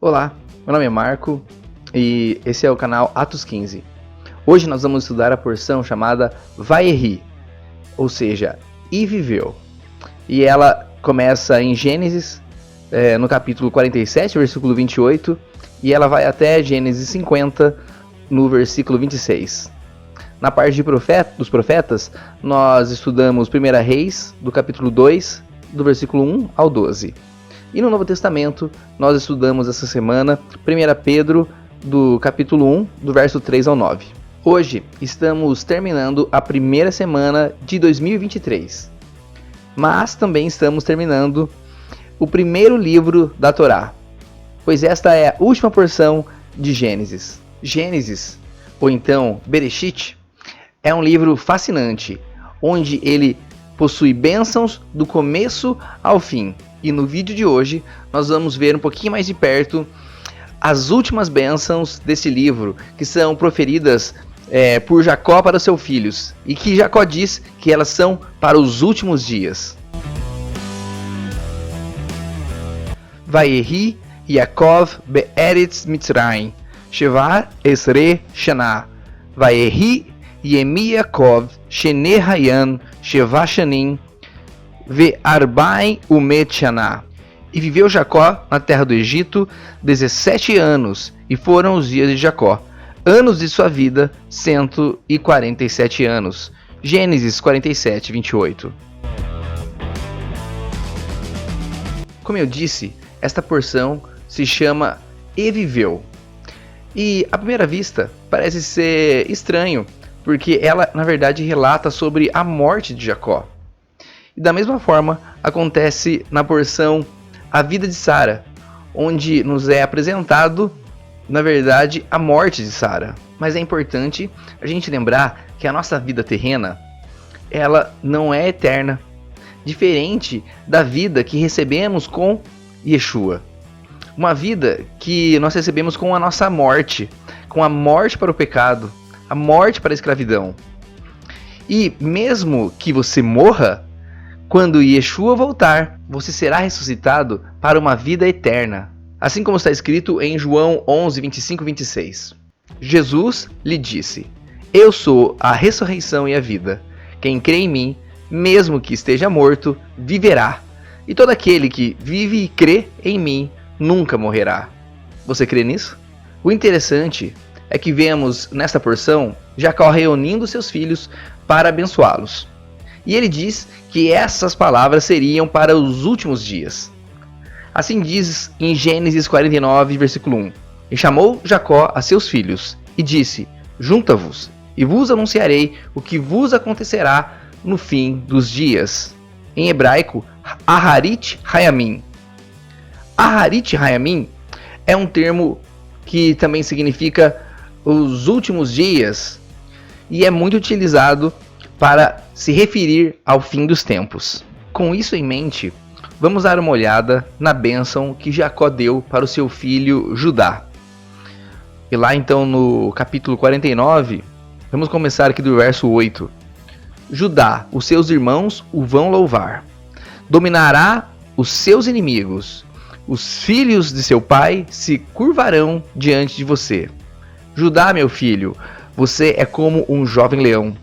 Olá, meu nome é Marco e esse é o canal Atos 15. Hoje nós vamos estudar a porção chamada Vayehi, ou seja, e viveu. E ela começa em Gênesis, no capítulo 47, versículo 28, e ela vai até Gênesis 50, no versículo 26. Na parte dos profetas, nós estudamos 1 Reis, do capítulo 2, do versículo 1 ao 12. E no Novo Testamento, nós estudamos essa semana 1 Pedro, do capítulo 1, do verso 3 ao 9. Hoje, estamos terminando a primeira semana de 2023. Mas também estamos terminando o primeiro livro da Torá, pois esta é a última porção de Gênesis. Gênesis, ou então Bereshit, é um livro fascinante, onde ele possui bênçãos do começo ao fim. E no vídeo de hoje, nós vamos ver um pouquinho mais de perto as últimas bênçãos desse livro, que são proferidas por Jacó para os seus filhos, e que Jacó diz que elas são para os últimos dias. Vayehi Yaakov be'eretz Mitzrayim, Shevar esre shana, Vayehi Yemi Yaakov shene hayan sheva shanim, Ve'arbaim umet shana. E viveu Jacó na terra do Egito 17 anos, e foram os dias de Jacó, anos de sua vida, 147 anos. Gênesis 47, 28. Como eu disse, esta porção se chama E viveu. E à primeira vista parece ser estranho, porque ela na verdade relata sobre a morte de Jacó. E da mesma forma acontece na porção A Vida de Sara, onde nos é apresentado, na verdade, a morte de Sara. Mas é importante a gente lembrar que a nossa vida terrena, ela não é eterna, diferente da vida que recebemos com Yeshua. Uma vida que nós recebemos com a nossa morte, com a morte para o pecado, a morte para a escravidão. E mesmo que você morra, quando Yeshua voltar, você será ressuscitado para uma vida eterna. Assim como está escrito em João 11, 25 e 26. Jesus lhe disse: Eu sou a ressurreição e a vida. Quem crê em mim, mesmo que esteja morto, viverá. E todo aquele que vive e crê em mim, nunca morrerá. Você crê nisso? O interessante é que vemos nesta porção Jacó reunindo seus filhos para abençoá-los. E ele diz que essas palavras seriam para os últimos dias. Assim diz em Gênesis 49, versículo 1. E chamou Jacó a seus filhos, e disse: Junta-vos, e vos anunciarei o que vos acontecerá no fim dos dias. Em hebraico, Aharit Hayamim. Aharit Hayamim é um termo que também significa os últimos dias, e é muito utilizado para se referir ao fim dos tempos. Com isso em mente, vamos dar uma olhada na bênção que Jacó deu para o seu filho Judá. E lá então no capítulo 49, vamos começar aqui do verso 8. Judá, os seus irmãos o vão louvar. Dominará os seus inimigos. Os filhos de seu pai se curvarão diante de você. Judá, meu filho, você é como um jovem leão.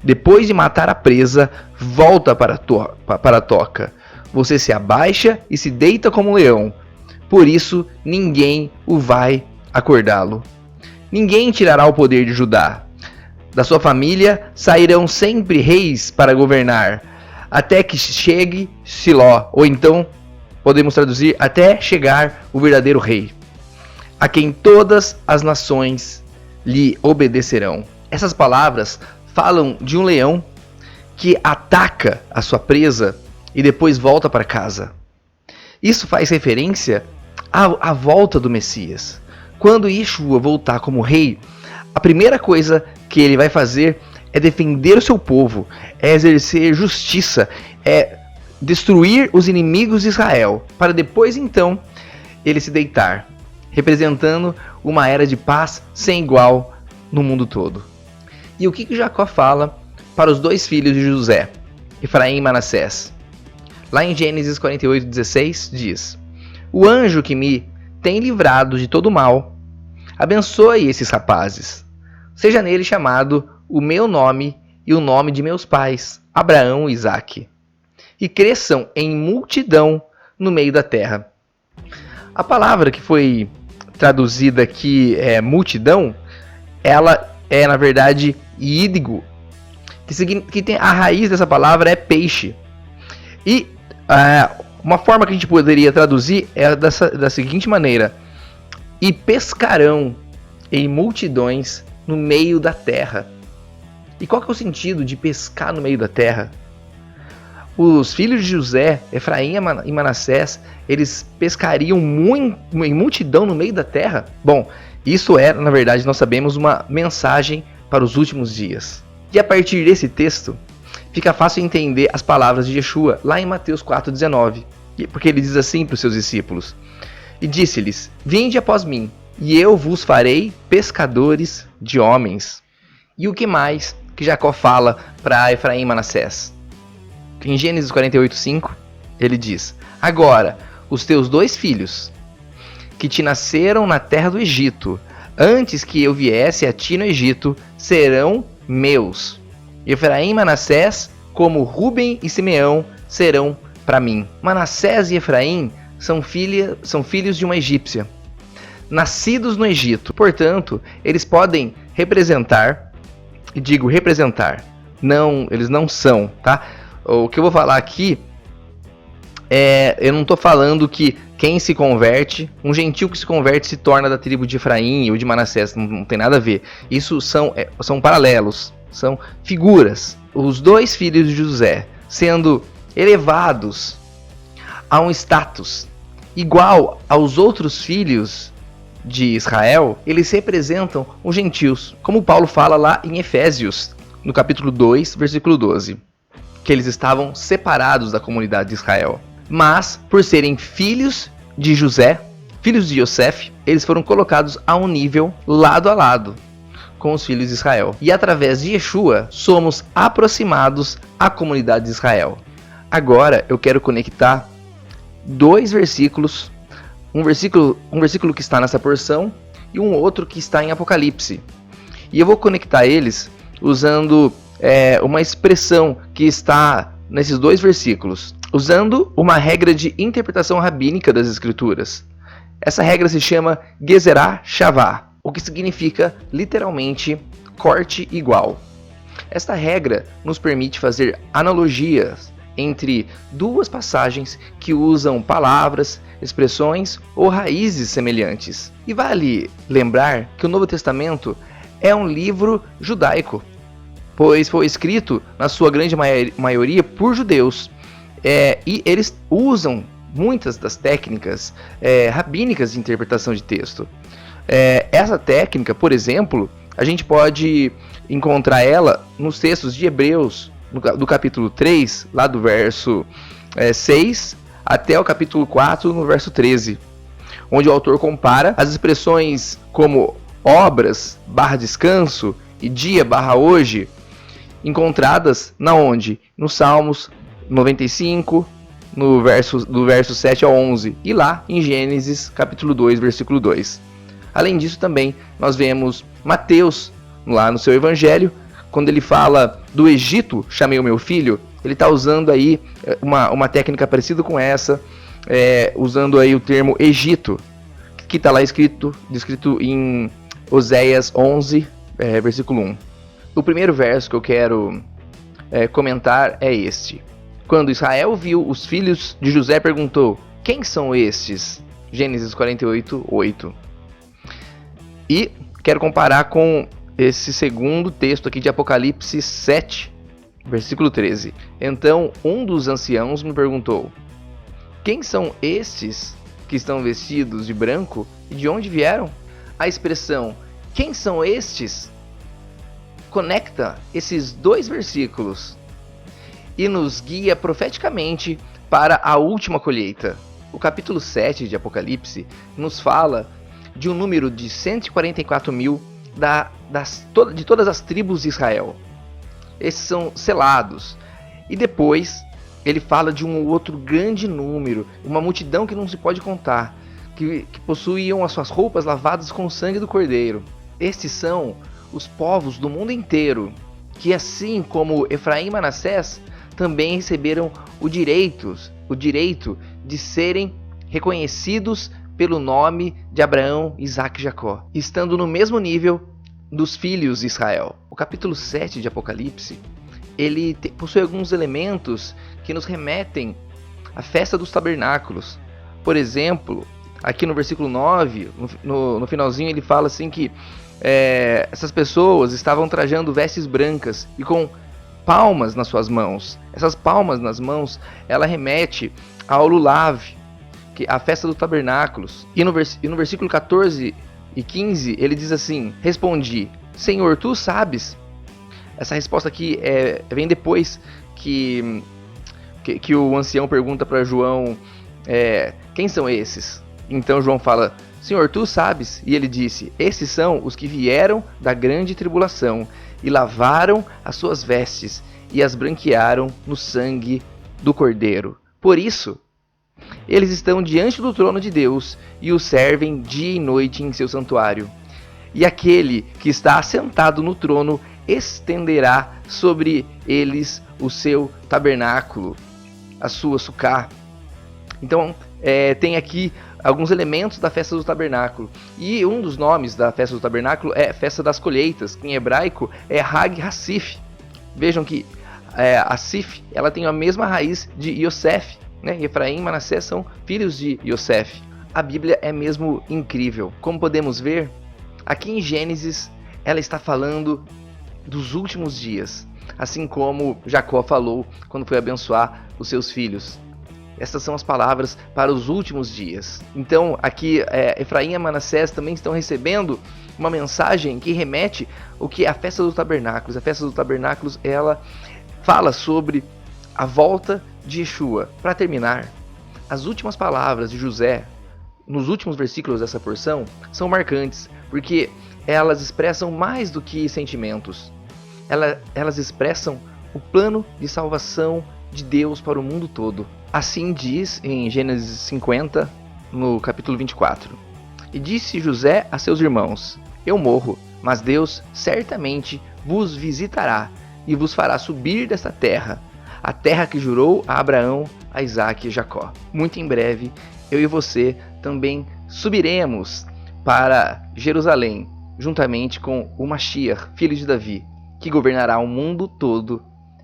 Depois de matar a presa, volta para a toca. Você se abaixa e se deita como um leão. Por isso, ninguém o vai acordá-lo. Ninguém tirará o poder de Judá. Da sua família sairão sempre reis para governar, até que chegue Siló, ou então, podemos traduzir, até chegar o verdadeiro rei, a quem todas as nações lhe obedecerão. Essas palavras falam de um leão que ataca a sua presa e depois volta para casa. Isso faz referência à volta do Messias. Quando Yeshua voltar como rei, a primeira coisa que ele vai fazer é defender o seu povo, é exercer justiça, é destruir os inimigos de Israel, para depois então ele se deitar, representando uma era de paz sem igual no mundo todo. E o que Jacó fala para os dois filhos de José, Efraim e Manassés? Lá em Gênesis 48, 16 diz: O anjo que me tem livrado de todo mal. Abençoe esses rapazes. Seja nele chamado o meu nome e o nome de meus pais, Abraão e Isaque, e cresçam em multidão no meio da terra. A palavra que foi traduzida aqui é multidão, ela é na verdade ídigo, que tem a raiz dessa palavra é peixe. E uma forma que a gente poderia traduzir é da seguinte maneira: e pescarão em multidões no meio da terra. E qual que é o sentido de pescar no meio da terra? Os filhos de José, Efraim e Manassés, eles pescariam em multidão no meio da terra? Bom, isso é, na verdade, nós sabemos, uma mensagem para os últimos dias. E a partir desse texto, fica fácil entender as palavras de Yeshua, lá em Mateus 4,19. Porque ele diz assim para os seus discípulos: e disse-lhes: vinde após mim, e eu vos farei pescadores de homens. E o que mais que Jacó fala para Efraim e Manassés? Em Gênesis 48,5, ele diz: agora, os teus 2 filhos, que te nasceram na terra do Egito, antes que eu viesse a ti no Egito, serão meus. Efraim e Manassés, como Ruben e Simeão, serão para mim. Manassés e Efraim são filhos de uma egípcia, nascidos no Egito. Portanto, eles podem representar, e digo representar, não, eles não são, tá? O que eu vou falar aqui eu não estou falando que quem se converte, um gentil que se converte se torna da tribo de Efraim ou de Manassés, não tem nada a ver. Isso são paralelos, são figuras. Os 2 filhos de José sendo elevados a um status igual aos outros filhos de Israel, eles representam os gentios, como Paulo fala lá em Efésios, no capítulo 2, versículo 12, que eles estavam separados da comunidade de Israel. Mas, por serem filhos de José, filhos de Yosef, eles foram colocados a um nível lado a lado com os filhos de Israel. E através de Yeshua, somos aproximados à comunidade de Israel. Agora, eu quero conectar 2 versículos, um versículo que está nessa porção e um outro que está em Apocalipse. E eu vou conectar eles usando uma expressão que está nesses 2 versículos, usando uma regra de interpretação rabínica das Escrituras. Essa regra se chama Gezerah Shavah, o que significa literalmente corte igual. Esta regra nos permite fazer analogias entre 2 passagens que usam palavras, expressões ou raízes semelhantes. E vale lembrar que o Novo Testamento é um livro judaico, pois foi escrito, na sua grande maioria, por judeus. E eles usam muitas das técnicas rabínicas de interpretação de texto. Essa técnica, por exemplo, a gente pode encontrar ela nos textos de Hebreus, do capítulo 3, lá do verso 6 até o capítulo 4, no verso 13, onde o autor compara as expressões como obras / descanso e dia / hoje, encontradas na onde? Nos Salmos 95, do verso 7 ao 11, e lá em Gênesis capítulo 2, versículo 2. Além disso, também nós vemos Mateus, lá no seu evangelho, quando ele fala do Egito, chamei o meu filho, ele está usando aí uma técnica parecida com essa, usando aí o termo Egito, que está lá descrito em Oséias 11, versículo 1. O primeiro verso que eu quero comentar é este. Quando Israel viu os filhos de José, perguntou: quem são estes? Gênesis 48, 8. E quero comparar com esse segundo texto aqui de Apocalipse 7, versículo 13. Então um dos anciãos me perguntou: quem são estes que estão vestidos de branco e de onde vieram? A expressão quem são estes conecta esses 2 versículos e nos guia profeticamente para a última colheita. O capítulo 7 de Apocalipse nos fala de um número de 144 mil de todas as tribos de Israel. Esses são selados. E depois ele fala de um outro grande número, uma multidão que não se pode contar, que possuíam as suas roupas lavadas com o sangue do Cordeiro. Estes são os povos do mundo inteiro, que assim como Efraim e Manassés, também receberam o direito de serem reconhecidos pelo nome de Abraão, Isaque e Jacó, estando no mesmo nível dos filhos de Israel. O capítulo 7 de Apocalipse, ele possui alguns elementos que nos remetem à festa dos tabernáculos. Por exemplo, aqui no versículo 9, no finalzinho, ele fala assim que essas pessoas estavam trajando vestes brancas e com palmas nas suas mãos. Essas palmas nas mãos, ela remete ao lulav, que é a festa dos tabernáculos. E no versículo 14 e 15, ele diz assim: respondi, Senhor, tu sabes. Essa resposta aqui vem depois que o ancião pergunta para João, quem são esses? Então João fala, Senhor, tu sabes. E ele disse, esses são os que vieram da grande tribulação e lavaram as suas vestes e as branquearam no sangue do Cordeiro. Por isso, eles estão diante do trono de Deus e o servem dia e noite em seu santuário. E aquele que está assentado no trono estenderá sobre eles o seu tabernáculo, a sua sucá. Então, tem aqui alguns elementos da festa do tabernáculo. E um dos nomes da festa do tabernáculo é Festa das Colheitas, que em hebraico é Hag Hassif. Vejam que Hassif, ela tem a mesma raiz de Yosef, né? Efraim e Manassés são filhos de Yosef. A Bíblia é mesmo incrível. Como podemos ver, aqui em Gênesis, ela está falando dos últimos dias, assim como Jacó falou quando foi abençoar os seus filhos. Essas são as palavras para os últimos dias. Então, aqui, Efraim e Manassés também estão recebendo uma mensagem que remete ao que é a festa dos tabernáculos. A festa dos tabernáculos, ela fala sobre a volta de Yeshua. Para terminar, as últimas palavras de José, nos últimos versículos dessa porção, são marcantes, porque elas expressam mais do que sentimentos. Elas expressam o plano de salvação de Deus para o mundo todo. Assim diz em Gênesis 50, no capítulo 24. E disse José a seus irmãos, eu morro, mas Deus certamente vos visitará e vos fará subir desta terra, a terra que jurou a Abraão, a Isaque e Jacó. Muito em breve, eu e você também subiremos para Jerusalém, juntamente com o Mashiach, filho de Davi, que governará o mundo todo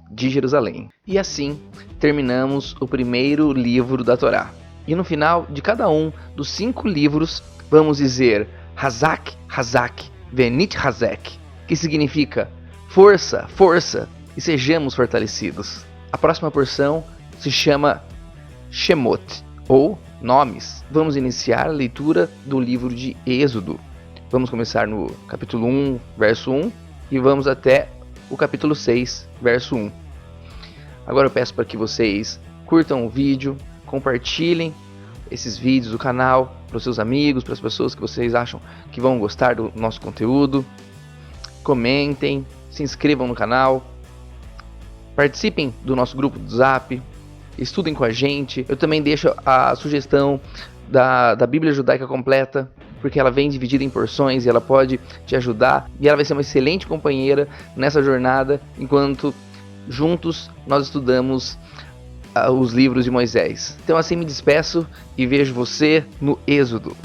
de Jerusalém. E assim terminamos o primeiro livro da Torá. E no final de cada um dos 5 livros, vamos dizer Hazak, Hazak, Venit Hazek, que significa força, força, e sejamos fortalecidos. A próxima porção se chama Shemot, ou nomes. Vamos iniciar a leitura do livro de Êxodo. Vamos começar no capítulo 1, verso 1, e vamos até o capítulo 6, verso 1. Agora eu peço para que vocês curtam o vídeo, compartilhem esses vídeos do canal para os seus amigos, para as pessoas que vocês acham que vão gostar do nosso conteúdo. Comentem, se inscrevam no canal, participem do nosso grupo do Zap, estudem com a gente. Eu também deixo a sugestão da Bíblia Judaica Completa, porque ela vem dividida em porções e ela pode te ajudar. E ela vai ser uma excelente companheira nessa jornada, enquanto juntos nós estudamos os livros de Moisés. Então assim me despeço e vejo você no Êxodo.